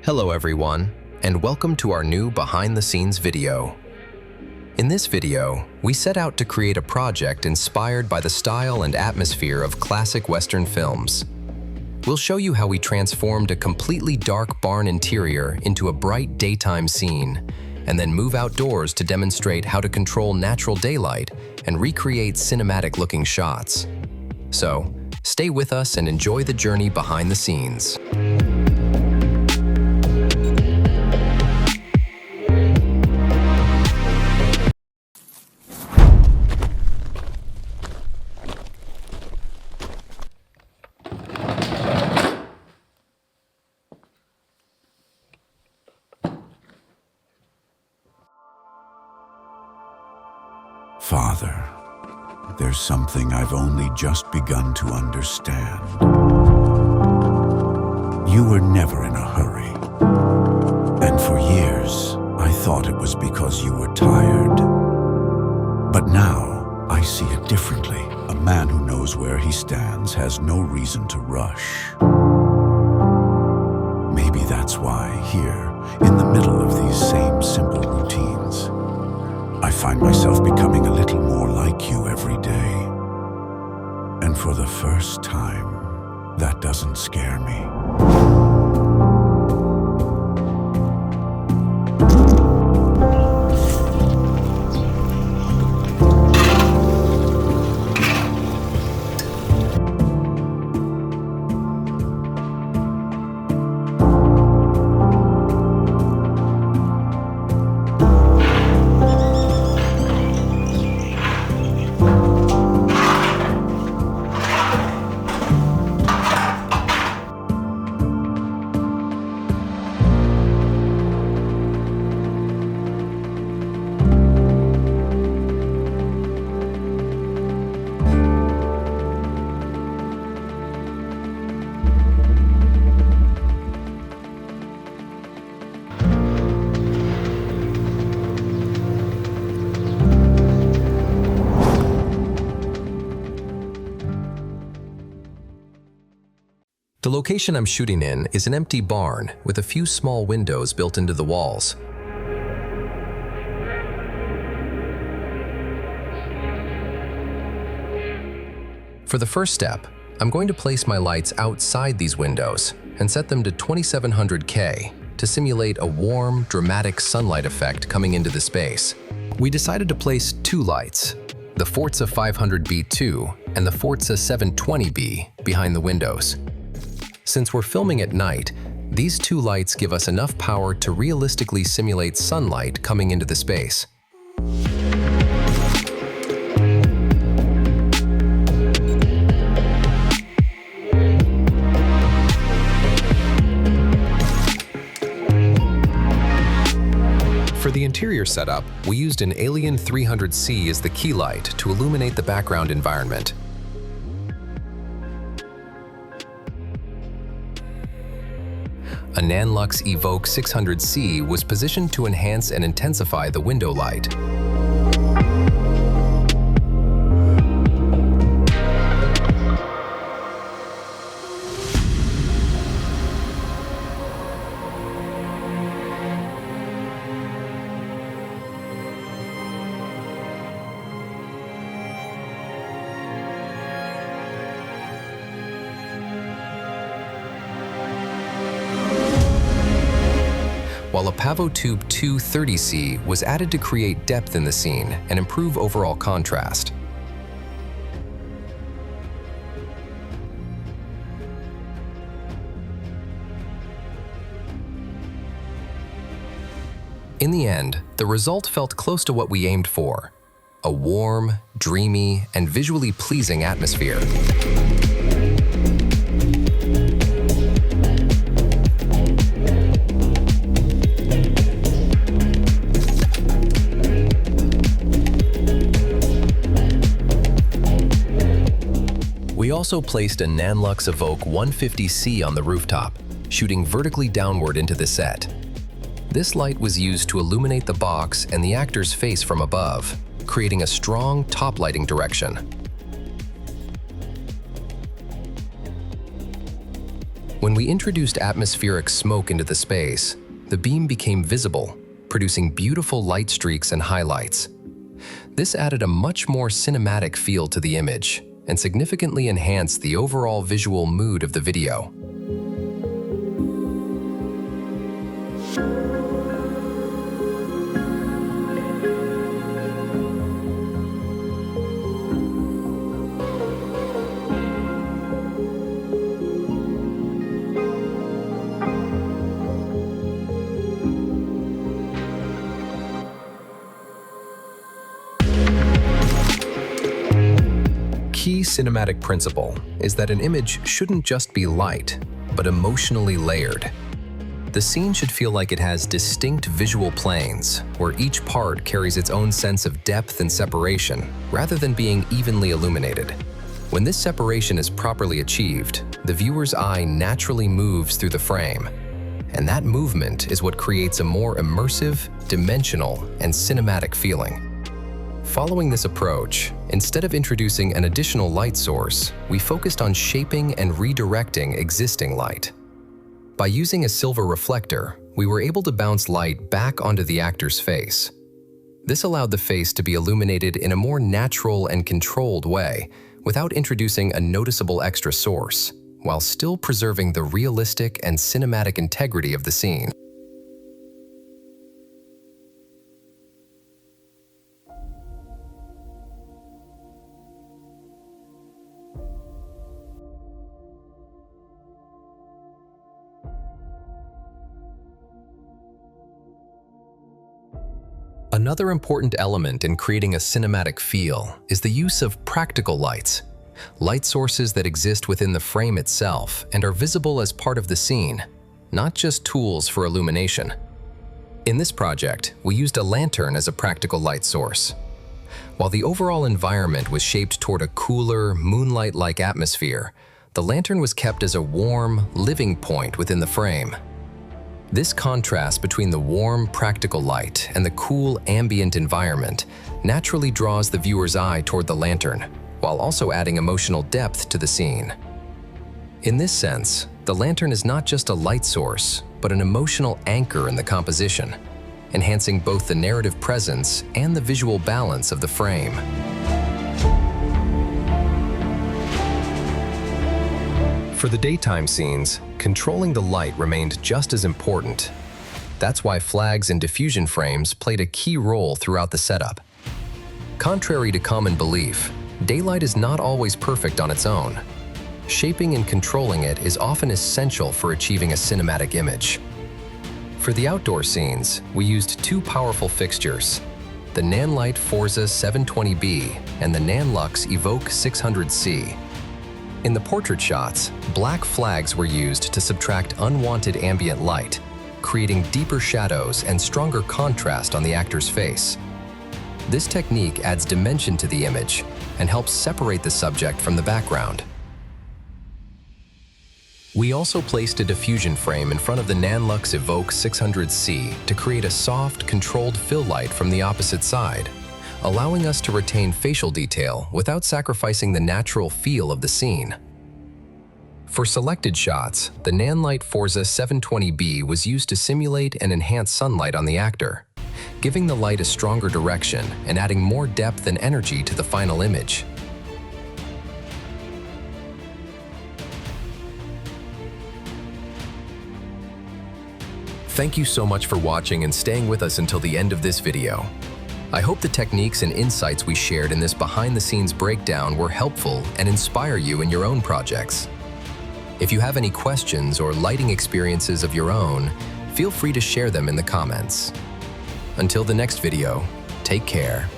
Hello everyone, and welcome to our new behind-the-scenes video. In this video, we set out to create a project inspired by the style and atmosphere of classic Western films. We'll show you how we transformed a completely dark barn interior into a bright daytime scene, and then move outdoors to demonstrate how to control natural daylight and recreate cinematic-looking shots. So, stay with us and enjoy the journey behind the scenes. Father, there's something I've only just begun to understand. You were never in a hurry. And for years, I thought it was because you were tired. But now, I see it differently. A man who knows where he stands has no reason to rush. Maybe that's why here, in the middle of these same simple routines, I find myself becoming a little more like you every day. And for the first time, that doesn't scare me. The location I'm shooting in is an empty barn with a few small windows built into the walls. For the first step, I'm going to place my lights outside these windows and set them to 2700K to simulate a warm, dramatic sunlight effect coming into the space. We decided to place two lights, the Forza720 B and the Forza720 B, behind the windows. Since we're filming at night, these two lights give us enough power to realistically simulate sunlight coming into the space. For the interior setup, we used an Alien 300C as the key light to illuminate the background environment. A nanlite Evoke 600C was positioned to enhance and intensify the window light. While a Pavotube II30C was added to create depth in the scene and improve overall contrast. In the end, the result felt close to what we aimed for: a warm, dreamy, and visually pleasing atmosphere. We also placed a nanlite Evoke 150C on the rooftop, shooting vertically downward into the set. This light was used to illuminate the box and the actor's face from above, creating a strong top lighting direction. When we introduced atmospheric smoke into the space, the beam became visible, producing beautiful light streaks and highlights. This added a much more cinematic feel to the image and significantly enhanced the overall visual mood of the video. Key cinematic principle is that an image shouldn't just be light, but emotionally layered. The scene should feel like it has distinct visual planes, where each part carries its own sense of depth and separation, rather than being evenly illuminated. When this separation is properly achieved, the viewer's eye naturally moves through the frame, and that movement is what creates a more immersive, dimensional, and cinematic feeling. Following this approach, instead of introducing an additional light source, we focused on shaping and redirecting existing light. By using a silver reflector, we were able to bounce light back onto the actor's face. This allowed the face to be illuminated in a more natural and controlled way, without introducing a noticeable extra source, while still preserving the realistic and cinematic integrity of the scene. Another important element in creating a cinematic feel is the use of practical lights, light sources that exist within the frame itself and are visible as part of the scene, not just tools for illumination. In this project, we used a lantern as a practical light source. While the overall environment was shaped toward a cooler, moonlight-like atmosphere, the lantern was kept as a warm, living point within the frame. This contrast between the warm, practical light and the cool, ambient environment naturally draws the viewer's eye toward the lantern, while also adding emotional depth to the scene. In this sense, the lantern is not just a light source, but an emotional anchor in the composition, enhancing both the narrative presence and the visual balance of the frame. For the daytime scenes, controlling the light remained just as important. That's why flags and diffusion frames played a key role throughout the setup. Contrary to common belief, daylight is not always perfect on its own. Shaping and controlling it is often essential for achieving a cinematic image. For the outdoor scenes, we used two powerful fixtures, the nanlite Forza720 B and the nanlux Evoke 600C. In the portrait shots, black flags were used to subtract unwanted ambient light, creating deeper shadows and stronger contrast on the actor's face. This technique adds dimension to the image and helps separate the subject from the background. We also placed a diffusion frame in front of the nanlux Evoke 600C to create a soft, controlled fill light from the opposite side, allowing us to retain facial detail without sacrificing the natural feel of the scene. For selected shots, the nanlite Forza720 B was used to simulate and enhance sunlight on the actor, giving the light a stronger direction and adding more depth and energy to the final image. Thank you so much for watching and staying with us until the end of this video. I hope the techniques and insights we shared in this behind-the-scenes breakdown were helpful and inspire you in your own projects. If you have any questions or lighting experiences of your own, feel free to share them in the comments. Until the next video, take care.